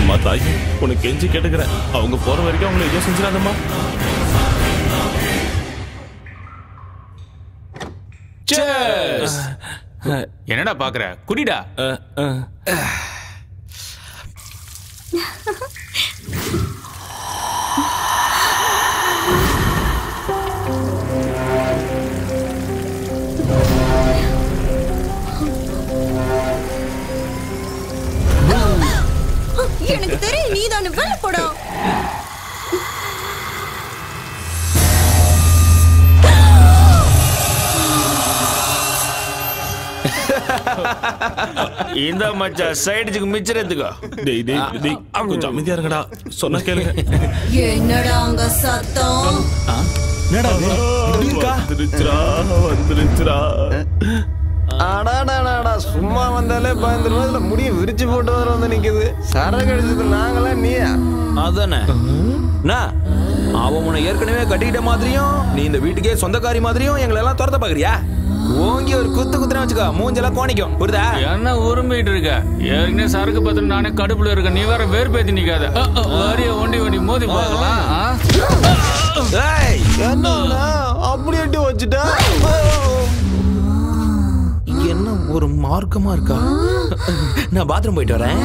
அம்மா தாய் உனக்கு கெஞ்சி கேட்டுக்கிறேன், அவங்க போற வரைக்கும் அவங்களை எதுவும் செஞ்சிடாதம்மா. என்னடா பாக்குற, குடிடா. எனக்கு தெரியும் நீதானு வெளில போடா. இந்த மச்சா சைடுக்கு மிச்சறதுக்கோ. டேய் டேய் டேய் கொஞ்சம் அமைதியா இருங்கடா, சொன்னா கேளுங்க. என்னடா அங்க சத்தம்? என்னடா இப்படி இருக்கா? வந்துருச்சுடா. அடாடாடாடா, சும்மா வந்தாலே 15 ரூபாய்ல முடிய விரிச்சு போட்டு வர வந்து நிக்குது. சரக்கு அடிச்சது நாங்களா நீயா? அதானே அவன் உன்னை ஏற்கனவே கட்டிக்கிட்ட மாதிரியும் நீ இந்த வீட்டுக்கே சொந்தக்காரி மாதிரியும் எங்களை எல்லாம் துரத்த பாக்குறியா? ஓங்கி ஒரு குத்துனா வச்சுக்கோ, மூஞ்செல்லாம் கோணிக்கும். புரியுதா? என்ன உரிமைட்டு இருக்க? ஏற்கனவே சரக்கு பத்திரம் நானே கடுப்புல இருக்க, நீ வேற வேறுபேத்தி நிக்காத. வரிய ஒண்டி மோதி பார்க்கலாம். என்ன அப்படி எட்டி வச்சுட்டா? என்ன ஒரு மார்க்கமா இருக்கா? நான் பாத்ரூம் போயிட்டு வரேன்.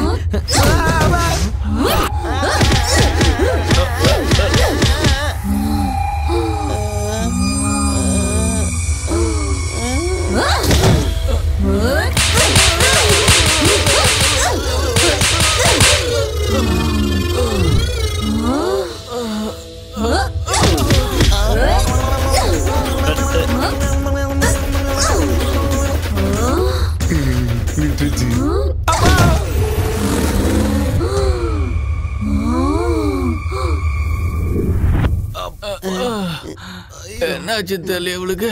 என்னாச்சு தெரியல இவளுக்கு,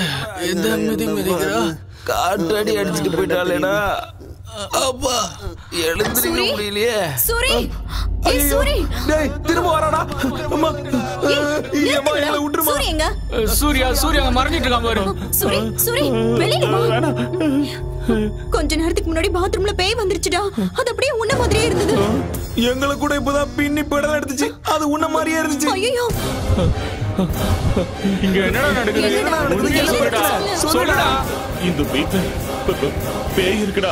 எந்த மிதிக்கிறா? காற்றடி அடிச்சுட்டு போயிட்டாளேடா. அப்பா எழுந்திருக்க முடியலையே. சூரி, சூரி, திரும்ப வராடா. அம்மா எங்களை விட்டுருமா? சூர்யா மறைஞ்சிட்டு இருக்கான் பாரு. சூரி சூரி வெளியில வா. கொஞ்ச நேரத்துக்கு முன்னாடி பாத்ரூம்ல பேய் வந்துருச்சுடா. அது அப்படியே உன்ன மாதிரியே இருந்தது. எங்களை கூட இப்பதான் பின்னி பெடல் எடுத்துச்சு, அது உன்ன மாதிரியே இருந்துச்சு. ஐயோ, இங்க என்னடா நடக்குது? சொல்லுடா. இந்த வீட்டுல பேய் இருக்குடா.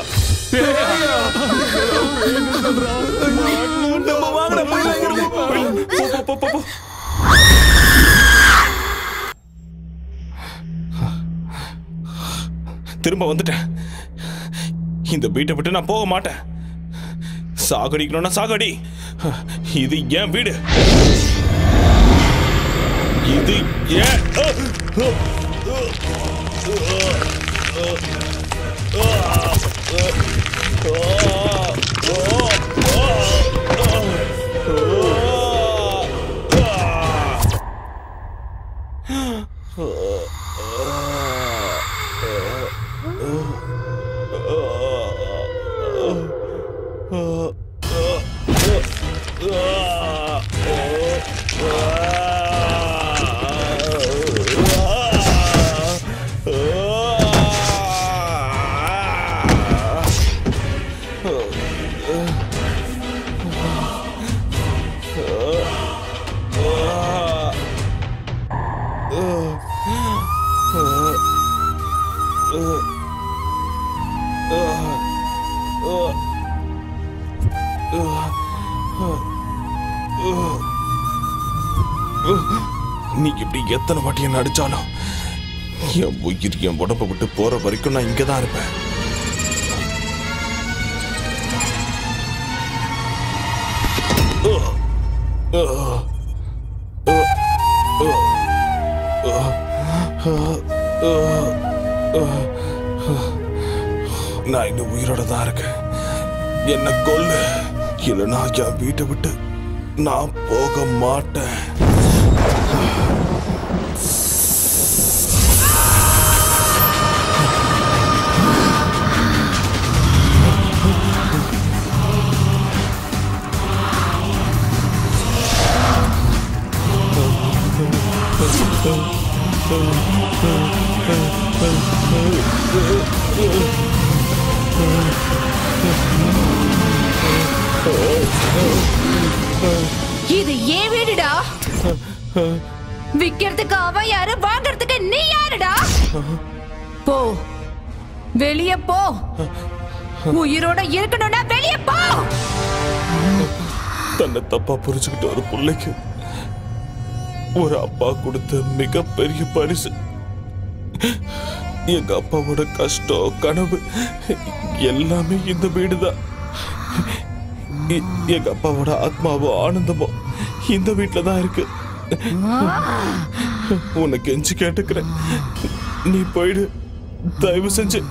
திரும்ப வந்துட்டேன். இந்த வீட்டை விட்டு நான் போக மாட்டேன். சாகடிக்கணும்னா சாகடி. இது என் வீடு. இது ஏன் நீ இப்படி எத்தனை வாட்டி என்ன அடிச்சாலும் என் உயிர் என் உடம்பை விட்டு போற வரைக்கும் நான் இங்கதான் இருப்பேன். நான் இன்னும் உயிரோட தான் இருக்கேன். என்ன கொல்லு, இல்லைன்னா என் வீட்டை விட்டு நான் போக மாட்டேன். இது ஏன் வீடுடா? விக்கிறதுக்கு அவன் யாரு, வாங்கறதுக்கு நீ யாருடா? போ, வெளிய போ. உயிரோட இருக்கணும்னா வெளிய போ. தன்னை தப்பா புரிஞ்சுக்கிட்ட ஒரு பிள்ளைக்கு ஒரு அப்பா கொடுத்த மிகப்பெரிய பரிசு. எங்க அப்பாவோட கஷ்டம், கனவு எல்லாமே இந்த வீடுதான். எங்க அப்பாவோட ஆத்மாவோ ஆனந்தமோ இந்த வீட்டுல தான் இருக்கு. உனக்கு கெஞ்சி கேட்டுக்கிறேன், நீ போயிடு. தயவு செஞ்சு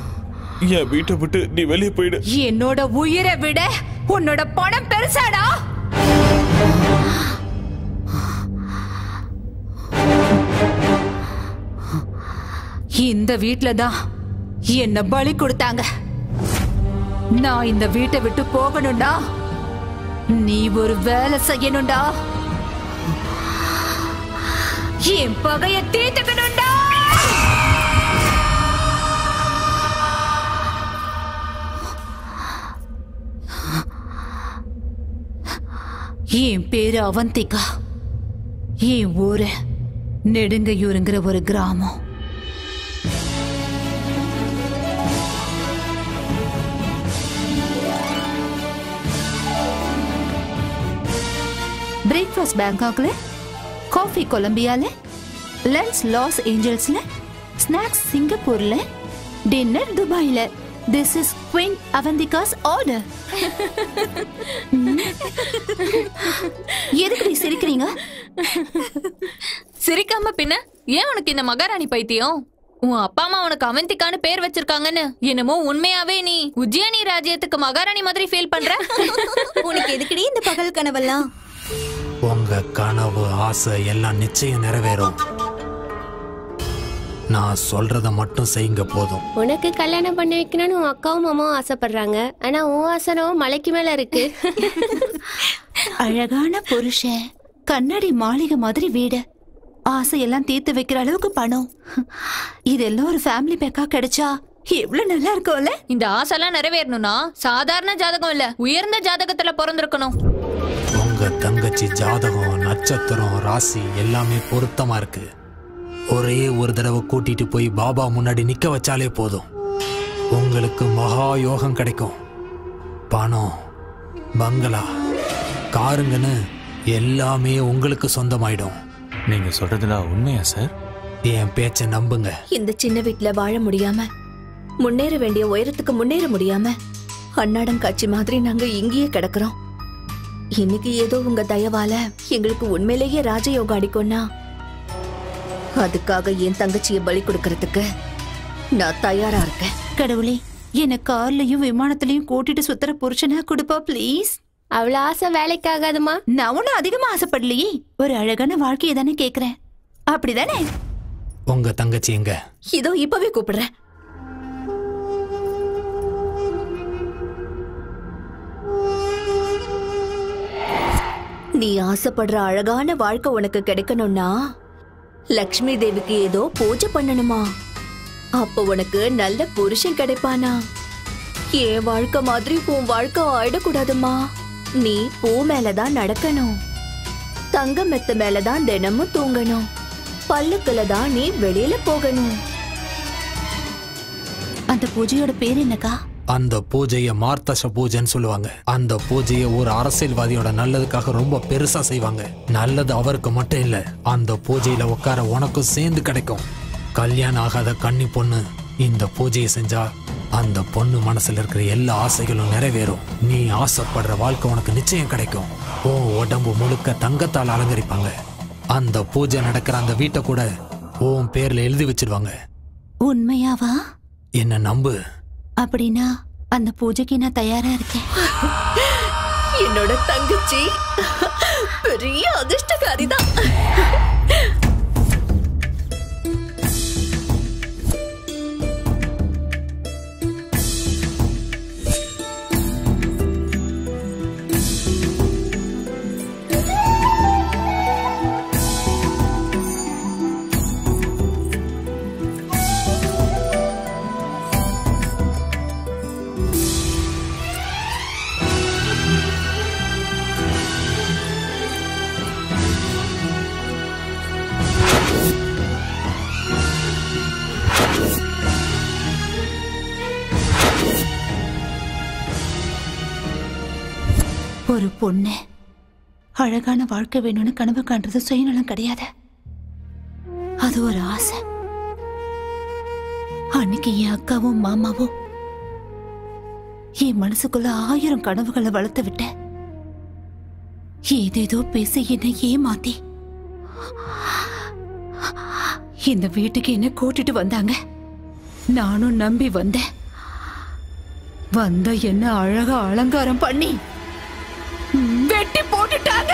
என் வீட்டை விட்டு நீ வெளியே போயிடு. என்னோட உயிரை விட உன்னோட பணம் பெருசாடா. இந்த வீட்ல தான் என்ன பலி கொடுத்தாங்க. நான் இந்த வீட்டை விட்டு போகணும்டா. நீ ஒரு வேலை செய்யணும்டா. என் பகைய தீர்த்துக்கணும்டா. என் பேரு அவந்திகா. என் ஊரு நெடுங்கையூருங்கிற ஒரு கிராமம். பிரேக்ஃபாஸ்ட் பேங்காக்ல, காஃபி கொலம்பியால, லஞ்ச் லாஸ் ஏஞ்சல்ஸ்ல, ஸ்நாக்ஸ் சிங்கப்பூர்ல, டின்னர் துபாயில. This is Queen Avantika's order. எதுக்கு சிரிக்கிறீங்க? சிரிக்காம பின்ன ஏன் உனக்கு இந்த மகாராணி பைத்தியம்? உன் அப்பா அம்மா உனக்கு அவந்திகான்னு பேர் வச்சிருக்காங்கன்னு என்னமோ உண்மையாவே நீ உஜ்ஜயினி ராஜ்யத்துக்கு மகாராணி மாதிரி ஃபீல் பண்ற? உனக்கு எதுக்குடி இந்த பகல் கனவெல்லாம்? உங்க கனவு, ஆசை எல்லாம் நிச்சயம் நிறைவேறும். நான் சொல்றத மட்டும் செய்யுங்க போதும். உனக்கு கல்யாணம் பண்ணி வைக்கணும்னு உன் அக்காவும் மாமாவும் ஆசைப்படுறாங்க. ஆனா உன் ஆசனம் மலைக்கு மேல இருக்கு. அழகான புருஷன், கண்ணாடி மாளிகை மாதிரி வீடு, ஆசையெல்லாம் தீர்த்து வைக்கிற அளவுக்கு பணம், இதெல்லாம் ஒரு ஃபேமிலி பேக்கா கிடைச்சா எவ்வளவு நல்லா இருக்கும்ல. இந்த ஆசைலாம் நிறைவேறணும்னா சாதாரண ஜாதகம் இல்ல, உயர்ந்த ஜாதகத்துல பிறந்திருக்கணும். உங்க தங்கச்சி ஜாதகம், நட்சத்திரம், ராசி எல்லாமே பொருத்தமா இருக்கு. ஒரே ஒரு தடவை கூட்டிட்டு போய் பாபா முன்னாடி நிக்க வச்சாலே போதும். உங்களுக்கு மகா யோகம் கிடைக்கும். பணம், பங்களா, காருங்கன்னு எல்லாமே உங்களுக்கு சொந்தமாயிடும். நீங்க சொல்றதுல உண்மையா சார்? என் பேச்ச நம்புங்க. இந்த சின்ன வீட்டுல வாழ முடியாம, முன்னேற வேண்டிய உயரத்துக்கு முன்னேற முடியாம அன்னாடம் காட்சி மாதிரி நாங்க இங்கேயே கிடக்குறோம். இன்னைக்கு ஏதோ உங்க தயவால எங்களுக்கு உண்மையிலேயே ராஜயோகம் அடிக்கும்னா அதுக்காக என் தங்கச்சியை பலி கொடுக்கறதுக்கு நான் தயாரா இருக்கேன். கடவுளே, என்ன கார்லயும் விமானத்திலயும் கூட்டிட்டு சுத்துற புருஷனா கொடுப்பா ப்ளீஸ். அவ்வளவு ஆசை வேலைக்கு ஆகாதுமா. நான் ஒன்னும் அதிகமா ஆசைப்படலையே, ஒரு அழகான வாழ்க்கையை தானே கேக்குறேன். அப்படிதானே? உங்க தங்கச்சி எங்க? இதோ இப்பவே கூப்பிடுறேன். நீ ஆசைப்படுற அழகான வாழ்க்கை உனக்கு கிடைக்கணும்னா லக்ஷ்மி தேவிக்கு ஏதோ பூஜை பண்ணணுமா? அப்ப உனக்கு நல்ல புருஷன் கிடைப்பானா? என் வாழ்க்கை மாதிரி உன் வாழ்க்கை ஆயிடக்கூடாதுமா. நீ பூ மேலதான் நடக்கணும், தங்க மெத்த மேலதான் தினமும் தூங்கணும், பல்லுக்குல தான் நீ வெளியில போகணும். அந்த பூஜையோட பேர் என்னக்கா? அந்த பூஜைய மார்த்தச பூஜைன்னு சொல்லுவாங்க. அந்த பூஜைய ஒரு அரசியல்வாதியோட நல்லதுக்காக ரொம்ப பெருசா செய்வாங்க. நல்லது அவருக்கு மட்டும் இல்ல, அந்த பூஜையில உட்கார உனக்கும் சேர்ந்து கிடைக்கும். கல்யாணம் ஆகாத கன்னி பொண்ணு இந்த பூஜையை செஞ்சா அந்த பொண்ணு மனசுல இருக்கிற எல்லா ஆசைகளும் நிறைவேறும். நீ ஆசைப்படுற வாழ்க்கை உனக்கு நிச்சயம் கிடைக்கும். உன் உடம்பு முழுக்க தங்கத்தால் அலங்கரிப்பாங்க. அந்த பூஜை நடக்கிற அந்த வீட்டை கூட உன் பேர்ல எழுதி வச்சிருவாங்க. உண்மையாவா? என்ன நம்பு. அப்படின்னா அந்த பூஜைக்கு நான் தயாரா இருக்கேன். என்னோட தங்கச்சி பெரிய அதிர்ஷ்டக்காரிதான். ஒரு பொண்ணு அழகான வாழ்க்கை வேணும்னு கனவு காண்றது சுயநலம் கிடையாது, அது ஒரு ஆசை. அன்னைக்கு என் அக்காவும் மாமாவும் என் மனசுக்குள்ள 1000 கனவுகளை வளர்த்து விட்ட. ஏதேதோ பேசி என்னை ஏமாத்தி இந்த வீட்டுக்கு என்ன கூட்டிட்டு வந்தாங்க. நானும் நம்பி வந்தேன். வந்த என்ன அழகா அலங்காரம் பண்ணி வெட்டி போட்டுட்டாங்க.